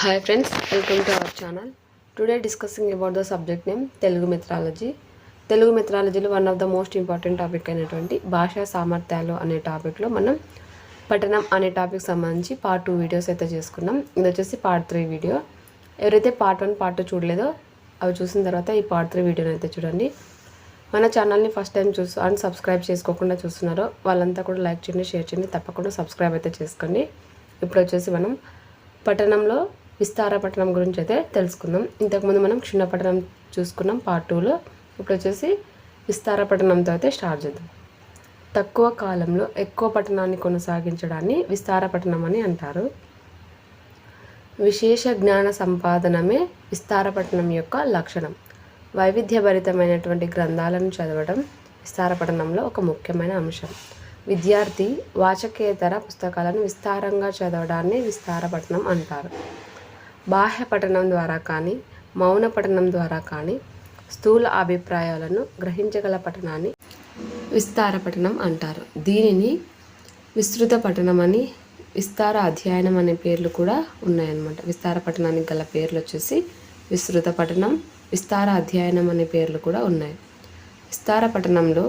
Hi friends, welcome to our channel. Today discussing about the subject name Telugu mythology. Telugu మెథడాలజీలో one of the most important topic అయినటువంటి భాషా సామర్థ్యాలు అనే టాపిక్లో మనం పఠనం అనే టాపిక్ సంబంధించి పార్ట్ 2 వీడియోస్ అయితే చేసుకున్నాం. ఇది వచ్చేసి పార్ట్ 3 వీడియో. ఎవరైతే పార్ట్ 1 పార్ట్ 2 చూడలేదో అవి చూసిన తర్వాత ఈ పార్ట్ 3 వీడియోని అయితే చూడండి. మన ఛానల్ని ఫస్ట్ టైం అండ్ సబ్స్క్రైబ్ చేసుకోకుండా చూస్తున్నారో వాళ్ళంతా కూడా లైక్ చేయండి, షేర్ చేయండి, తప్పకుండా సబ్స్క్రైబ్ అయితే చేసుకోండి. ఇప్పుడు వచ్చేసి మనం పఠనంలో విస్తార పఠనం గురించి అయితే తెలుసుకుందాం. ఇంతకుముందు మనం క్షుణ్ణ పఠనం చూసుకున్నాం పార్ట్ 2లో. ఇప్పుడు వచ్చేసి విస్తార పఠనంతో అయితే స్టార్ట్ చేద్దాం. తక్కువ కాలంలో ఎక్కువ పఠనాన్ని కొనసాగించడాన్ని విస్తార పఠనం అని అంటారు. విశేష జ్ఞాన సంపాదనమే విస్తార పఠనం యొక్క లక్షణం. వైవిధ్యభరితమైనటువంటి గ్రంథాలను చదవడం విస్తార పఠనంలో ఒక ముఖ్యమైన అంశం. విద్యార్థి వాచకేతర పుస్తకాలను విస్తారంగా చదవడాన్ని విస్తార పఠనం అంటారు. బాహ్య పఠనం ద్వారా కానీ మౌన పఠనం ద్వారా కానీ స్థూల అభిప్రాయాలను గ్రహించగల పఠనాన్ని విస్తార పఠనం అంటారు. దీనిని విస్తృత పఠనం అని, విస్తార అధ్యయనం అనే పేర్లు కూడా ఉన్నాయన్నమాట. విస్తార పఠనానికి గల పేర్లు వచ్చేసి విస్తృత పఠనం, విస్తార అధ్యయనం అనే పేర్లు కూడా ఉన్నాయి. విస్తార పఠనంలో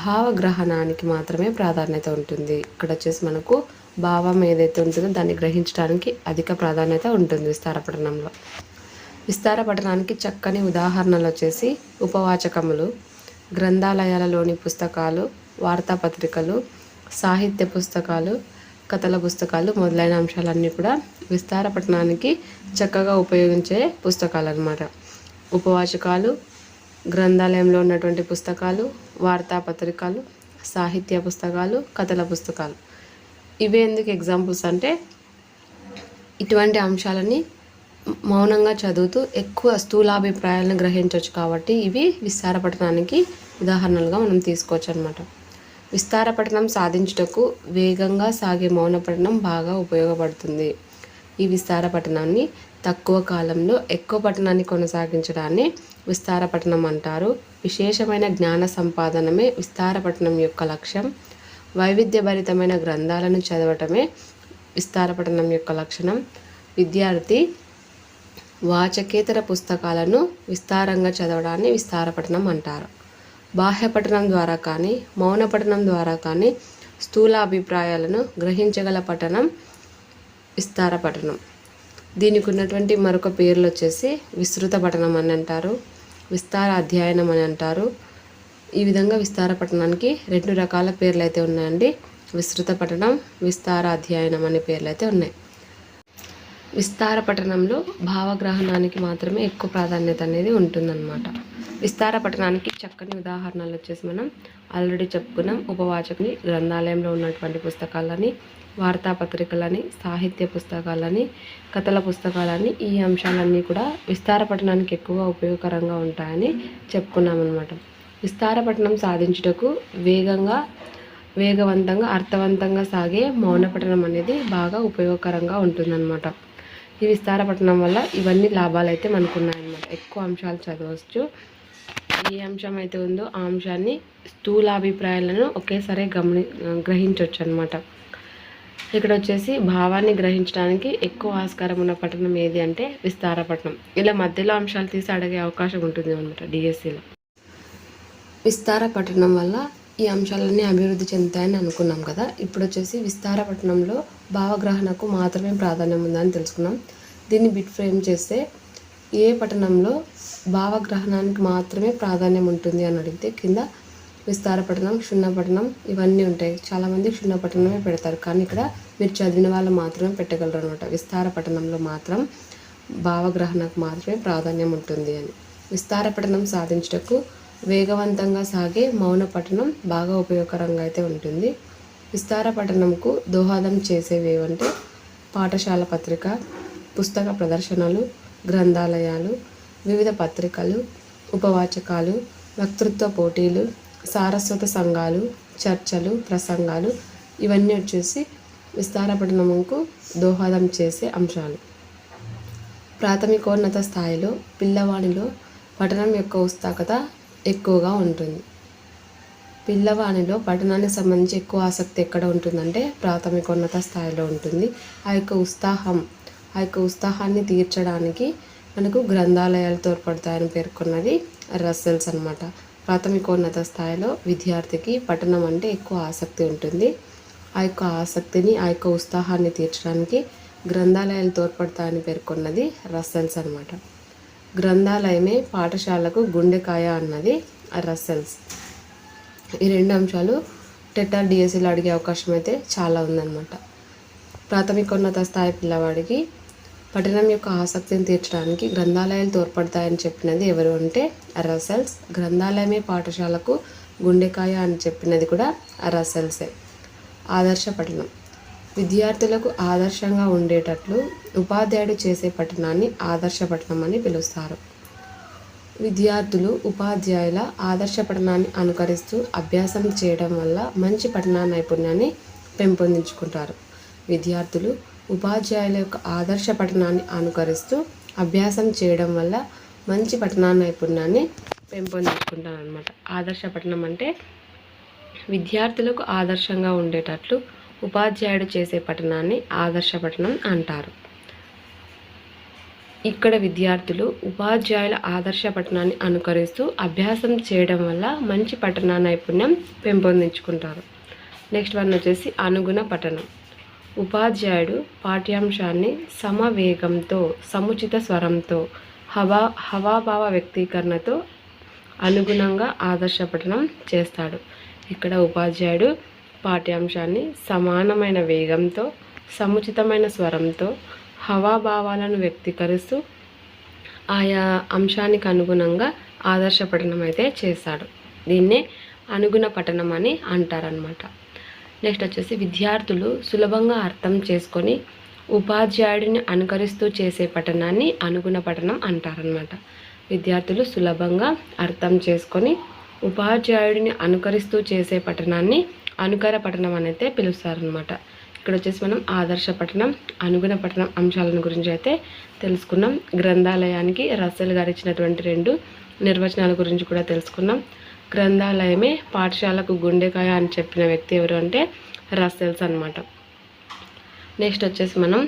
భావగ్రహణానికి మాత్రమే ప్రాధాన్యత ఉంటుంది. ఇక్కడ వచ్చేసి మనకు భావం ఏదైతే ఉంటుందో దాన్ని గ్రహించడానికి అధిక ప్రాధాన్యత ఉంటుంది విస్తార పఠనంలో. విస్తార పఠనానికి చక్కని ఉదాహరణలు వచ్చేసి ఉపవాచకములు, గ్రంథాలయాలలోని పుస్తకాలు, వార్తాపత్రికలు, సాహిత్య పుస్తకాలు, కథల పుస్తకాలు మొదలైన అంశాలన్నీ కూడా విస్తార పఠనానికి చక్కగా ఉపయోగించే పుస్తకాలు అన్నమాట. ఉపవాచకాలు, గ్రంథాలయంలో ఉన్నటువంటి పుస్తకాలు, వార్తాపత్రికలు, సాహిత్య పుస్తకాలు, కథల పుస్తకాలు ఇవే ఎందుకు ఎగ్జాంపుల్స్ అంటే ఇటువంటి అంశాలని మౌనంగా చదువుతూ ఎక్కువ స్థూలాభిప్రాయాలను గ్రహించవచ్చు కాబట్టి ఇవి విస్తార పఠనానికి ఉదాహరణలుగా మనం తీసుకోవచ్చు అనమాట. విస్తార పఠనం సాధించుటకు వేగంగా సాగే మౌన పఠనం బాగా ఉపయోగపడుతుంది. ఈ విస్తార పఠనాన్ని తక్కువ కాలంలో ఎక్కువ పఠనాన్ని కొనసాగించడాన్ని విస్తార పఠనం అంటారు. విశేషమైన జ్ఞాన సంపాదనమే విస్తార పఠనం యొక్క లక్ష్యం. వైవిధ్యభరితమైన గ్రంథాలను చదవటమే విస్తార పఠనం యొక్క లక్షణం. విద్యార్థి వాచకేతర పుస్తకాలను విస్తారంగా చదవడాన్ని విస్తార పఠనం అంటారు. బాహ్య పఠనం ద్వారా కానీ మౌన పఠనం ద్వారా కానీ స్థూల అభిప్రాయాలను గ్రహించగల పఠనం విస్తార పఠనం. దీనికి ఉన్నటువంటి మరొక పేర్లు వచ్చేసి విస్తృత పఠనం అని అంటారు, విస్తార అధ్యయనం అని అంటారు. ఈ విధంగా విస్తార పఠనానికి 2 రకాల పేర్లు అయితే ఉన్నాయండి. విస్తృత పఠనం, విస్తార అధ్యయనం అనే పేర్లు అయితే ఉన్నాయి. విస్తార పఠనంలో భావగ్రహణానికి మాత్రమే ఎక్కువ ప్రాధాన్యత అనేది ఉంటుందన్నమాట. విస్తార పఠనానికి చక్కని ఉదాహరణలు వచ్చేసి మనం ఆల్రెడీ చెప్పుకున్నాం. ఉపవాచకుని, గ్రంథాలయంలో ఉన్నటువంటి పుస్తకాలని, వార్తాపత్రికలని, సాహిత్య పుస్తకాలని, కథల పుస్తకాలని ఈ అంశాలన్నీ కూడా విస్తార పఠనానికి ఎక్కువగా ఉపయోగకరంగా ఉంటాయని చెప్పుకున్నాం అన్నమాట. విస్తార పఠనం సాధించుటకు వేగవంతంగా అర్థవంతంగా సాగే మౌన పఠనం అనేది బాగా ఉపయోగకరంగా ఉంటుందన్నమాట. ఈ విస్తార పఠనం వల్ల ఇవన్నీ లాభాలు అయితే మనకు ఉన్నాయన్నమాట. ఎక్కువ అంశాలు చదవచ్చు. ఏ అంశం అయితే ఉందో ఆ అంశాన్ని స్థూలాభిప్రాయాలను ఒకేసారి గ్రహించవచ్చు అనమాట. ఇక్కడ వచ్చేసి భావాన్ని గ్రహించడానికి ఎక్కువ ఆస్కారం ఉన్న పఠనం ఏది అంటే విస్తార పఠనం. ఇలా మధ్యలో అంశాలు తీసి అడిగే అవకాశం ఉంటుంది అనమాట డిఎస్సిలో. విస్తార పఠనం వల్ల ఈ అంశాలన్నీ అభివృద్ధి చెందుతాయని అనుకున్నాం కదా. ఇప్పుడు వచ్చేసి విస్తార పఠనంలో భావగ్రహణకు మాత్రమే ప్రాధాన్యం ఉందని తెలుసుకున్నాం. దీన్ని బిట్ ఫ్రేమ్ చేస్తే ఏ పఠనంలో భావగ్రహణానికి మాత్రమే ప్రాధాన్యం ఉంటుంది అని అడిగితే కింద విస్తార పఠనం, క్షుణ్ణ పఠనం ఇవన్నీ ఉంటాయి. చాలామంది క్షుణ్ణ పఠనమే పెడతారు, కానీ ఇక్కడ మీరు చదివిన వాళ్ళు మాత్రమే పెట్టగలరు అనమాట. విస్తార పఠనంలో మాత్రం భావగ్రహణకు మాత్రమే ప్రాధాన్యం ఉంటుంది అని. విస్తార పఠనం సాధించుటకు వేగవంతంగా సాగే మౌన పఠనం బాగా ఉపయోగకరంగా అయితే ఉంటుంది. విస్తార పఠనంకు దోహదం చేసేవి ఏవంటే పాఠశాల పత్రిక, పుస్తక ప్రదర్శనలు, గ్రంథాలయాలు, వివిధ పత్రికలు, ఉపవాచకాలు, వక్తృత్వ పోటీలు, సారస్వత సంఘాలు, చర్చలు, ప్రసంగాలు ఇవన్నీ వచ్చేసి విస్తార పఠనంకు దోహదం చేసే అంశాలు. ప్రాథమికోన్నత స్థాయిలో పిల్లవాడిలో పఠనం యొక్క ఉత్సుకత ఎక్కువగా ఉంటుంది. పిల్లవానిలో పఠనానికి సంబంధించి ఎక్కువ ఆసక్తి ఎక్కడ ఉంటుందంటే ప్రాథమికోన్నత స్థాయిలో ఉంటుంది. ఆ యొక్క ఉత్సాహం, ఆ యొక్క ఉత్సాహాన్ని తీర్చడానికి మనకు గ్రంథాలయాలు తోడ్పడతాయని పేర్కొన్నది రస్సెల్స్ అనమాట. ప్రాథమికోన్నత స్థాయిలో విద్యార్థికి పఠనం అంటే ఎక్కువ ఆసక్తి ఉంటుంది. ఆ యొక్క ఆసక్తిని, ఆ యొక్క ఉత్సాహాన్ని తీర్చడానికి గ్రంథాలయాలు తోడ్పడతాయని పేర్కొన్నది రస్సెల్స్ అనమాట. గ్రంథాలయమే పాఠశాలకు గుండెకాయ అన్నది రస్సెల్స్. ఈ రెండు అంశాలు టెట్టార్ డిఎస్సిలో అడిగే అవకాశం అయితే చాలా ఉందన్నమాట. ప్రాథమికోన్నత స్థాయి పిల్లవాడికి పఠనం యొక్క ఆసక్తిని తీర్చడానికి గ్రంథాలయాలు తోడ్పడతాయని చెప్పినది ఎవరు అంటే రస్సెల్స్. గ్రంథాలయమే పాఠశాలకు గుండెకాయ అని చెప్పినది కూడా రస్సెల్సే. ఆదర్శ పఠనం. విద్యార్థులకు ఆదర్శంగా ఉండేటట్లు ఉపాధ్యాయుడు చేసే పఠనాన్ని ఆదర్శ పఠనం అని పిలుస్తారు. విద్యార్థులు ఉపాధ్యాయుల ఆదర్శ పఠనాన్ని అనుకరిస్తూ అభ్యాసం చేయడం వల్ల మంచి పఠనా నైపుణ్యాన్ని పెంపొందించుకుంటారు. విద్యార్థులు ఉపాధ్యాయుల యొక్క ఆదర్శ పఠనాన్ని అనుకరిస్తూ అభ్యాసం చేయడం వల్ల మంచి పఠనా నైపుణ్యాన్ని పెంపొందించుకుంటారు అన్నమాట. ఆదర్శ పఠనం అంటే విద్యార్థులకు ఆదర్శంగా ఉండేటట్లు ఉపాధ్యాయుడు చేసే పఠనాన్ని ఆదర్శ పఠనం అంటారు. ఇక్కడ విద్యార్థులు ఉపాధ్యాయుల ఆదర్శ పఠనాన్ని అనుకరిస్తూ అభ్యాసం చేయడం వల్ల మంచి పఠనా నైపుణ్యం పెంపొందించుకుంటారు. నెక్స్ట్ వన్ వచ్చేసి అనుగుణ పఠనం. ఉపాధ్యాయుడు పాఠ్యాంశాన్ని సమవేగంతో, సముచిత స్వరంతో, హవాభావ వ్యక్తీకరణతో అనుగుణంగా ఆదర్శ పఠనం చేస్తాడు. ఇక్కడ ఉపాధ్యాయుడు పాఠ్యాంశాన్ని సమానమైన వేగంతో, సముచితమైన స్వరంతో, హావభావాలను వ్యక్తీకరిస్తూ ఆయా అంశానికి అనుగుణంగా ఆదర్శ పఠనం అయితే చేస్తాడు. దీన్నే అనుగుణ పఠనం అని అంటారనమాట. నెక్స్ట్ వచ్చేసి విద్యార్థులు సులభంగా అర్థం చేసుకొని ఉపాధ్యాయుడిని అనుకరిస్తూ చేసే పఠనాన్ని అనుగుణ పఠనం అంటారనమాట. విద్యార్థులు సులభంగా అర్థం చేసుకొని ఉపాధ్యాయుడిని అనుకరిస్తూ చేసే పఠనాన్ని అనుకర పఠనం అనేది పిలుస్తారనమాట. ఇక్కడ వచ్చేసి మనం ఆదర్శ పఠనం, అనుగుణ పఠనం అంశాలను గురించి అయితే తెలుసుకున్నాం. గ్రంథాలయానికి రస్సెల్ గారు ఇచ్చినటువంటి 2 నిర్వచనాల గురించి కూడా తెలుసుకున్నాం. గ్రంథాలయమే పాఠశాలకు గుండెకాయ అని చెప్పిన వ్యక్తి ఎవరు అంటే రస్సెల్స్ అనమాట. నెక్స్ట్ వచ్చేసి మనం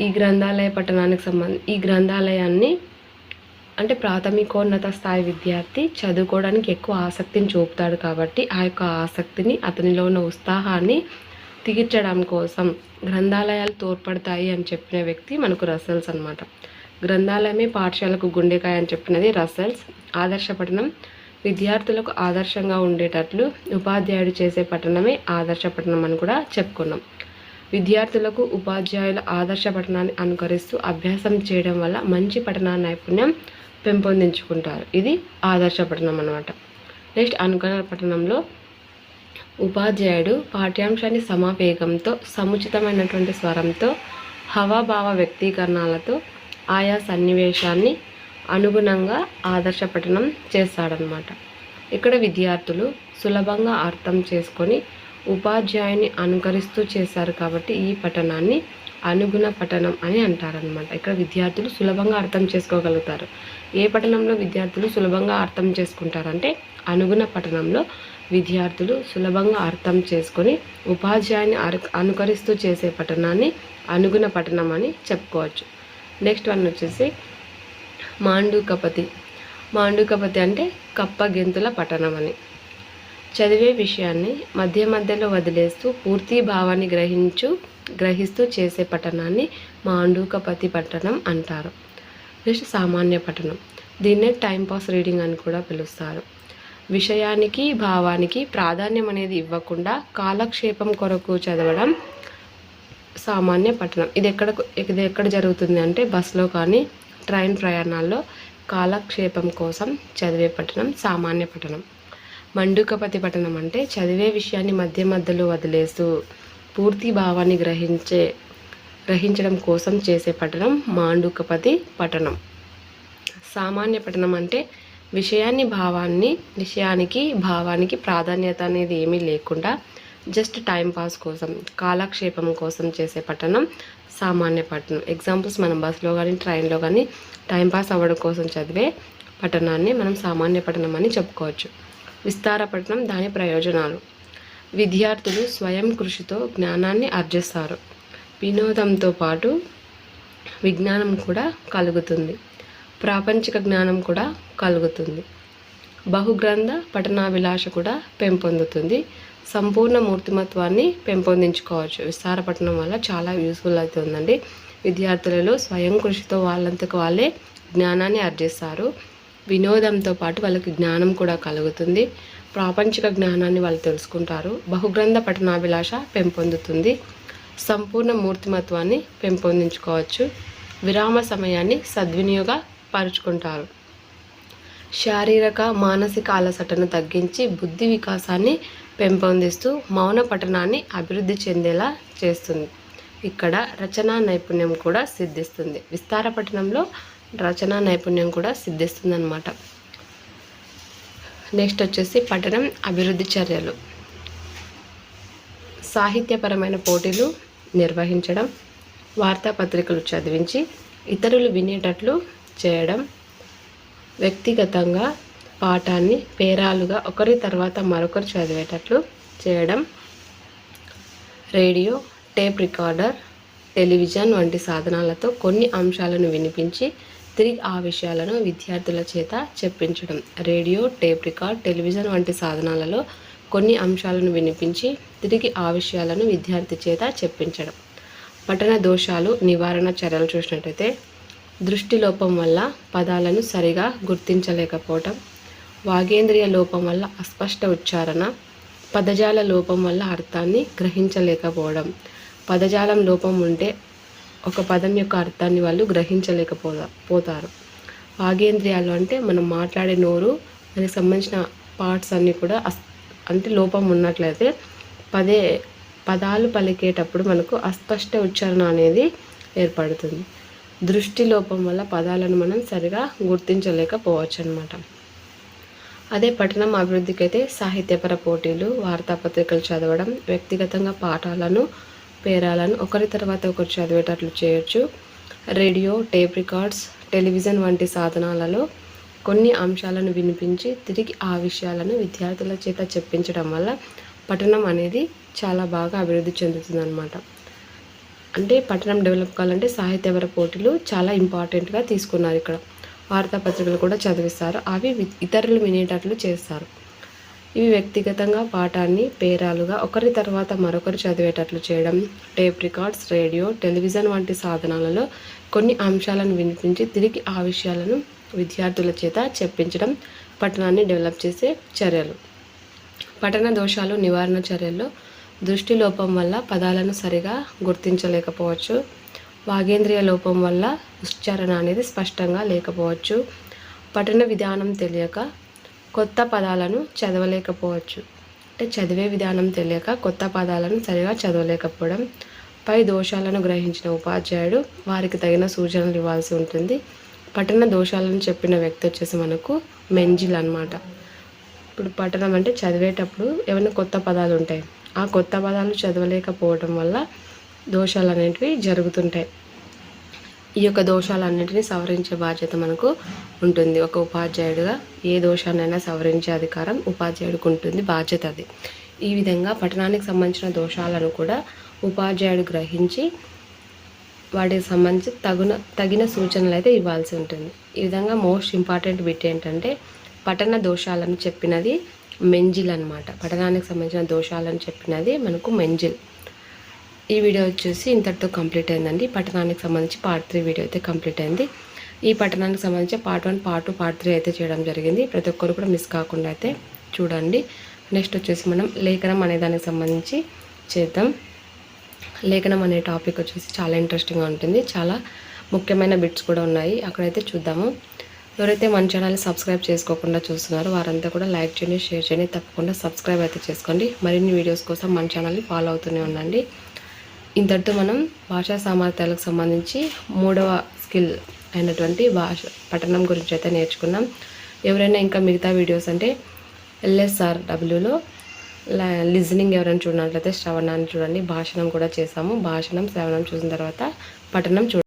ఈ గ్రంథాలయ పఠనానికి ఈ గ్రంథాలయాన్ని అంటే ప్రాథమికోన్నత స్థాయి విద్యార్థి చదువుకోవడానికి ఎక్కువ ఆసక్తిని చూపుతాడు కాబట్టి ఆ యొక్క ఆసక్తిని, అతనిలో ఉన్న ఉత్సాహాన్ని తీర్చడం కోసం గ్రంథాలయాలు తోడ్పడతాయి అని చెప్పిన వ్యక్తి మనకు రస్సెల్స్ అనమాట. గ్రంథాలయమే పాఠశాలకు గుండెకాయ అని చెప్పినది రస్సెల్స్. ఆదర్శ పఠనం విద్యార్థులకు ఆదర్శంగా ఉండేటట్లు ఉపాధ్యాయుడు చేసే పఠనమే ఆదర్శ పఠనం అని కూడా చెప్పుకున్నాం. విద్యార్థులకు ఉపాధ్యాయుల ఆదర్శ పఠనాన్ని అనుకరిస్తూ అభ్యాసం చేయడం వల్ల మంచి పఠనా నైపుణ్యం పెంపొందించుకుంటారు. ఇది ఆదర్శ పఠనం అన్నమాట. నెక్స్ట్ అనుకరణ పఠనంలో ఉపాధ్యాయుడు పాఠ్యాంశాన్ని సమవేగంతో, సముచితమైనటువంటి స్వరంతో, హావభావ వ్యక్తీకరణలతో ఆయా సన్నివేశాన్ని అనుగుణంగా ఆదర్శ పఠనం చేస్తాడనమాట. ఇక్కడ విద్యార్థులు సులభంగా అర్థం చేసుకొని ఉపాధ్యాయుని అనుకరిస్తూ చేశారు కాబట్టి ఈ పఠనాన్ని అనుగుణ పఠనం అని అంటారనమాట. ఇక్కడ విద్యార్థులు సులభంగా అర్థం చేసుకోగలుగుతారు. ఏ పఠనంలో విద్యార్థులు సులభంగా అర్థం చేసుకుంటారంటే అనుగుణ పఠనంలో విద్యార్థులు సులభంగా అర్థం చేసుకొని ఉపాధ్యాయుని అనుకరిస్తూ చేసే పఠనాన్ని అనుగుణ పఠనం అని చెప్పుకోవచ్చు. నెక్స్ట్ వన్ వచ్చేసి మాండూకపతి. మాండూకపతి అంటే కప్ప గెంతుల పఠనం అని. చదివే విషయాన్ని మధ్య మధ్యలో వదిలేస్తూ పూర్తి భావాన్ని గ్రహిస్తూ చేసే పఠనాన్ని మాండూకపతి పఠనం అంటారు. నెక్స్ట్ సామాన్య పఠనం. దీన్నే టైంపాస్ రీడింగ్ అని కూడా పిలుస్తారు. విషయానికి భావానికి ప్రాధాన్యం అనేది ఇవ్వకుండా కాలక్షేపం కొరకు చదవడం సామాన్య పఠనం. ఇది ఎక్కడ జరుగుతుంది అంటే బస్సులో కానీ ట్రైన్ ప్రయాణాల్లో కాలక్షేపం కోసం చదివే పఠనం సామాన్య పఠనం. మండూకపతి పఠనం అంటే చదివే విషయాన్ని మధ్య మధ్యలో వదిలేస్తూ పూర్తి భావాన్ని గ్రహించడం కోసం చేసే పఠనం మాండూకపతి పఠనం. సామాన్య పఠనం అంటే విషయానికి భావానికి ప్రాధాన్యత అనేది ఏమీ లేకుండా జస్ట్ టైంపాస్ కోసం, కాలక్షేపం కోసం చేసే పఠనం సామాన్య పఠనం. ఎగ్జాంపుల్స్ మనం బస్సులో కానీ ట్రైన్లో కానీ టైంపాస్ అవ్వడం కోసం చదివే పఠనాన్ని మనం సామాన్య పఠనం అని చెప్పుకోవచ్చు. విస్తార పఠనం, దాని ప్రయోజనాలు. విద్యార్థులు స్వయం కృషితో జ్ఞానాన్ని ఆర్జిస్తారు. వినోదంతో పాటు విజ్ఞానం కూడా కలుగుతుంది, ప్రాపంచిక జ్ఞానం కూడా కలుగుతుంది, బహుగ్రంథ పఠనాభిలాష కూడా పెంపొందుతుంది, సంపూర్ణ మూర్తిమత్వాన్ని పెంపొందించుకోవచ్చు. విస్తార పఠనం వల్ల చాలా యూస్ఫుల్ అవుతుందండి. విద్యార్థులలో స్వయం కృషితో వాళ్ళంతకు వాళ్ళే జ్ఞానాన్ని ఆర్జిస్తారు. వినోదంతో పాటు వాళ్ళకి జ్ఞానం కూడా కలుగుతుంది, ప్రాపంచిక జ్ఞానాన్ని వాళ్ళు తెలుసుకుంటారు, బహుగ్రంథ పఠనాభిలాష పెంపొందుతుంది, సంపూర్ణ మూర్తిమత్వాన్ని పెంపొందించుకోవచ్చు, విరామ సమయాన్ని సద్వినియోగపరుచుకుంటారు, శారీరక మానసిక అలసటను తగ్గించి బుద్ధి వికాసాన్ని పెంపొందిస్తూ మౌన పఠనాన్ని అభివృద్ధి చెందేలా చేస్తుంది. ఇక్కడ రచనా నైపుణ్యం కూడా సిద్ధిస్తుంది. విస్తార పఠనంలో రచనా నైపుణ్యం కూడా సిద్ధిస్తుంది అన్నమాట. నెక్స్ట్ వచ్చేసి పఠనం అభివృద్ధి చర్యలు. సాహిత్యపరమైన పోటీలు నిర్వహించడం, వార్తాపత్రికలు చదివించి ఇతరులు వినేటట్లు చేయడం, వ్యక్తిగతంగా పాఠాన్ని పేరాలుగా ఒకరి తర్వాత మరొకరు చదివేటట్లు చేయడం, రేడియో, టేప్ రికార్డర్, టెలివిజన్ వంటి సాధనాలతో కొన్ని అంశాలను వినిపించి తిరిగి ఆ విషయాలను విద్యార్థుల చేత చెప్పించడం. రేడియో, టేప్ రికార్డ్, టెలివిజన్ వంటి సాధనాలలో కొన్ని అంశాలను వినిపించి తిరిగి ఆ విషయాలను విద్యార్థి చేత చెప్పించడం. పఠన దోషాలు నివారణ చర్యలు చూసినట్టయితే దృష్టి లోపం వల్ల పదాలను సరిగా గుర్తించలేకపోవటం, వాగేంద్రియ లోపం వల్ల అస్పష్ట ఉచ్చారణ, పదజాల లోపం వల్ల అర్థాన్ని గ్రహించలేకపోవడం. పదజాలం లోపం ఉంటే ఒక పదం యొక్క అర్థాన్ని వాళ్ళు గ్రహించలేకపోతారు. వాగేంద్రియాలు అంటే మనం మాట్లాడే నోరు, దానికి సంబంధించిన పార్ట్స్ అన్నీ కూడా అంటే లోపం ఉన్నట్లయితే పదాలు పలికేటప్పుడు మనకు అస్పష్ట ఉచ్చారణ అనేది ఏర్పడుతుంది. దృష్టి లోపం వల్ల పదాలను మనం సరిగా గుర్తించలేకపోవచ్చు అన్నమాట. అదే పఠనం అభివృద్ధికి అయితే సాహిత్యపర పోటీలు, వార్తాపత్రికలు చదవడం, వ్యక్తిగతంగా పాఠాలను పేరాలను ఒకరి తర్వాత ఒకరు చదివేటట్లు చేయొచ్చు, రేడియో, టేప్ రికార్డ్స్, టెలివిజన్ వంటి సాధనాలలో కొన్ని అంశాలను వినిపించి తిరిగి ఆ విషయాలను విద్యార్థుల చేత చెప్పించడం వల్ల పఠనం అనేది చాలా బాగా అభివృద్ధి చెందుతుంది అన్నమాట. అంటే పఠనం డెవలప్ కావాలంటే సాహిత్యపర పోటీలు చాలా ఇంపార్టెంట్గా తీసుకున్నారు. ఇక్కడ వార్తాపత్రికలు కూడా చదివిస్తారు, అవి ఇతరులు వినేటట్లు చేస్తారు. ఇవి వ్యక్తిగతంగా పాఠాన్ని పేరాలుగా ఒకరి తర్వాత మరొకరు చదివేటట్లు చేయడం, టేప్ రికార్డ్స్, రేడియో, టెలివిజన్ వంటి సాధనాలలో కొన్ని అంశాలను వినిపించి తిరిగి ఆ విషయాలను విద్యార్థుల చేత చెప్పించడం పఠనాన్ని డెవలప్ చేసే చర్యలు. పఠన దోషాలు నివారణ చర్యల్లో దృష్టి లోపం వల్ల పదాలను సరిగా గుర్తించలేకపోవచ్చు, వాగేంద్రియ లోపం వల్ల ఉచ్చారణ అనేది స్పష్టంగా లేకపోవచ్చు, పఠన విధానం తెలియక కొత్త పదాలను చదవలేకపోవచ్చు, అంటే చదివే విధానం తెలియక కొత్త పదాలను సరిగా చదవలేకపోవడం, పై దోషాలను గ్రహించిన ఉపాధ్యాయుడు వారికి తగిన సూచనలు ఇవ్వాల్సి ఉంటుంది. పఠన దోషాలను చెప్పిన వ్యక్తి వచ్చేసి మనకు మెంజిల్ అన్నమాట. ఇప్పుడు పఠనం అంటే చదివేటప్పుడు ఏమైనా కొత్త పదాలు ఉంటాయి, ఆ కొత్త పదాలు చదవలేకపోవడం వల్ల దోషాలు అనేటివి జరుగుతుంటాయి. ఈ యొక్క దోషాలన్నింటినీ సవరించే బాధ్యత మనకు ఉంటుంది. ఒక ఉపాధ్యాయుడిగా ఏ దోషాన్నైనా సవరించే అధికారం ఉపాధ్యాయుడికి ఉంటుంది, బాధ్యత అది. ఈ విధంగా పఠనానికి సంబంధించిన దోషాలను కూడా ఉపాధ్యాయుడు గ్రహించి వాటికి సంబంధించి తగిన సూచనలు అయితే ఇవ్వాల్సి ఉంటుంది. ఈ విధంగా మోస్ట్ ఇంపార్టెంట్ బిట్ ఏంటంటే పఠన దోషాలను చెప్పినది మెంజిల్ అన్నమాట. పఠనానికి సంబంధించిన దోషాలను చెప్పినది మనకు మెంజిల్. ఈ వీడియో వచ్చేసి ఇంతటితో కంప్లీట్ అయిందండి. పఠనానికి సంబంధించి పార్ట్ 3 వీడియో అయితే కంప్లీట్ అయింది. ఈ పఠనానికి సంబంధించి పార్ట్ 1, పార్ట్ 2, పార్ట్ 3 అయితే చేయడం జరిగింది. ప్రతి ఒక్కరు కూడా మిస్ కాకుండా అయితే చూడండి. నెక్స్ట్ వచ్చేసి మనం లేఖనం అనే దానికి సంబంధించి చేద్దాం. లేఖనం అనే టాపిక్ వచ్చేసి చాలా ఇంట్రెస్టింగ్గా ఉంటుంది, చాలా ముఖ్యమైన బిట్స్ కూడా ఉన్నాయి, అక్కడైతే చూద్దాము. ఎవరైతే మన ఛానల్ని సబ్స్క్రైబ్ చేసుకోకుండా చూస్తున్నారో వారంతా కూడా లైక్ చేయండి, షేర్ చేయండి, తప్పకుండా సబ్స్క్రైబ్ అయితే చేసుకోండి. మరిన్ని వీడియోస్ కోసం మన ఛానల్ని ఫాలో అవుతూనే ఉండండి. ఇంతటితో మనం భాషా సామర్థ్యాలకు సంబంధించి 3వ స్కిల్ అయినటువంటి పఠనం గురించి అయితే నేర్చుకున్నాం. ఎవరైనా ఇంకా మిగతా వీడియోస్ అంటే LSRWలో లిజనింగ్ ఎవరైనా చూడనట్లయితే శ్రవణాన్ని చూడండి, భాషణం కూడా చేసాము. భాషణం, శ్రవణం చూసిన తర్వాత పఠనం చూడండి.